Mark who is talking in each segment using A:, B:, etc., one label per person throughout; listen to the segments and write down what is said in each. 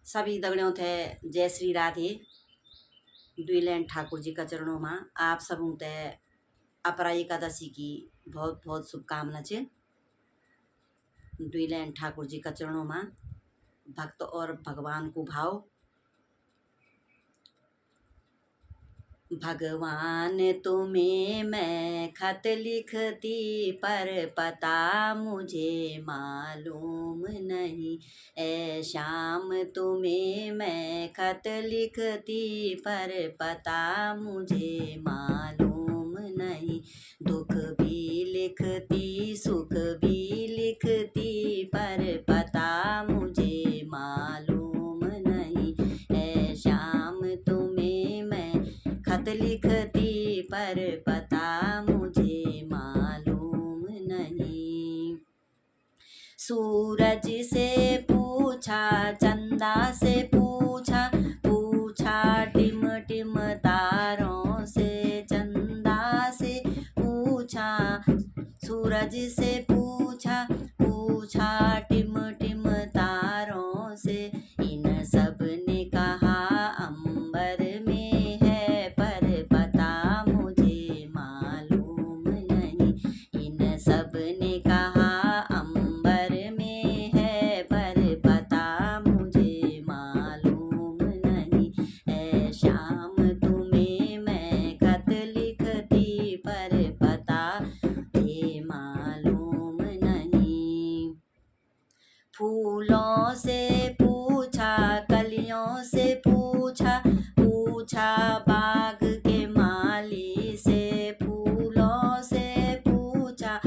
A: सभी दगड़ियों थे जय श्री राधे। द्विलैन ठाकुर जी का चरणों में आप सबों ते अपरा एकादशी की बहुत बहुत शुभकामना चे। द्विलैन ठाकुर जी का चरणों में भक्त और भगवान को भाव। भगवान तुम्हें मैं खत लिखती पर पता मुझे मालूम नहीं। ए शाम तुम्हें मैं खत लिखती पर पता मुझे मालूम नहीं। दुख भी लिखती सुख भी लिखती पर पता मुझे मालूम नहीं। ए शाम तुम्हें मैं खत लिखती पर पता मुझे मालूम नहीं। सूरज से पूछा चंदा से पूछा पूछा टिम टिम तारों से चंदा से पूछा सूरज से पूछा पूछा टिम टिम तारों से। इन सब ने कहा अंबर में है पर पता मुझे मालूम नहीं। इन सब ने कहा अंबर में है पर पता मुझे मालूम नहीं। ऐ शाम तुम्हें मैं खत लिखती पर पता ये मालूम नहीं। फूलों से पूछा कलियों से पूछा पूछा बाग के माली से। फूलों से पूछा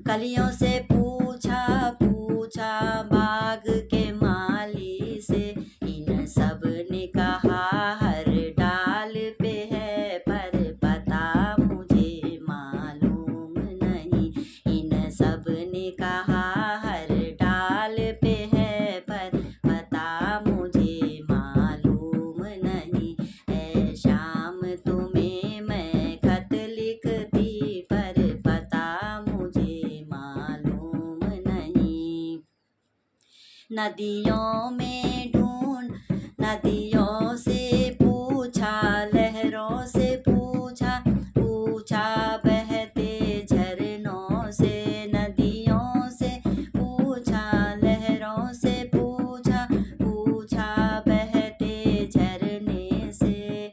A: कलियों से पूछा पूछा बाग के माली से। इन सब ने कहा हर डाल पे है पर पता मुझे मालूम नहीं। इन सब ने कहा हर डाल पे है पर पता मुझे मालूम नहीं। ऐ शाम तुम्हें मैं खत लिखती पर पता मुझे मालूम नहीं। नदियों में ढूंढ नदियों से पूछा लहरों से पूछा पूछा बहते झरनों से। नदियों से पूछा लहरों से पूछा पूछा बहते झरने से।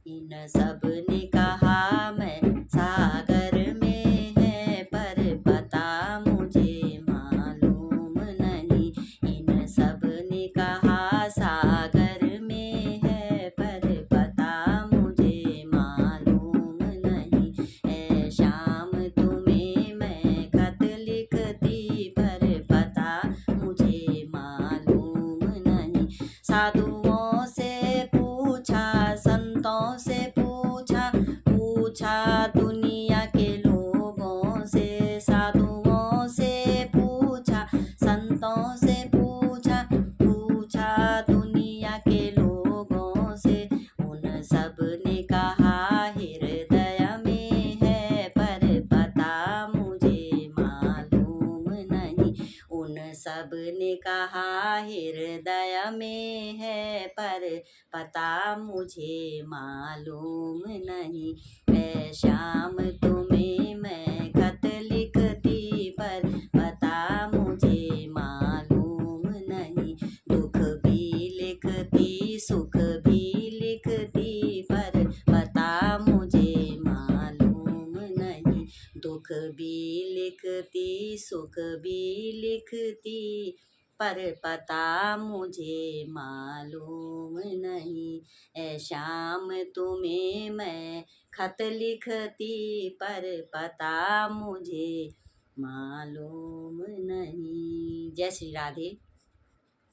A: इन सब ने कहा मैं सागर में है पर पता मुझे मालूम नहीं। इन सब ने कहा सागर में है पर पता मुझे मालूम नहीं। ऐ शाम तुम्हें मैं खत लिखती पर पता मुझे मालूम नहीं। साधुओं से पूछा संतों से पूछा पूछा दुनिया के लोगों से। साधुओं से पूछा संतों से पूछा पूछा दुनिया के लोगों से। उन सब ने कहा हृदय में है पर पता मुझे मालूम नहीं। उन सब ने कहा हृदय में है पर पता मुझे मालूम नहीं। ऐ शाम तुम्हें मैं खत लिखती पर पता मुझे मालूम नहीं। दुख भी लिखती सुख भी लिखती पर पता मुझे मालूम नहीं। दुख भी लिखती सुख भी लिखती पर पता मुझे मालूम नहीं। ऐ शाम तुम्हें मैं खत लिखती पर पता मुझे मालूम नहीं। जय श्री राधे।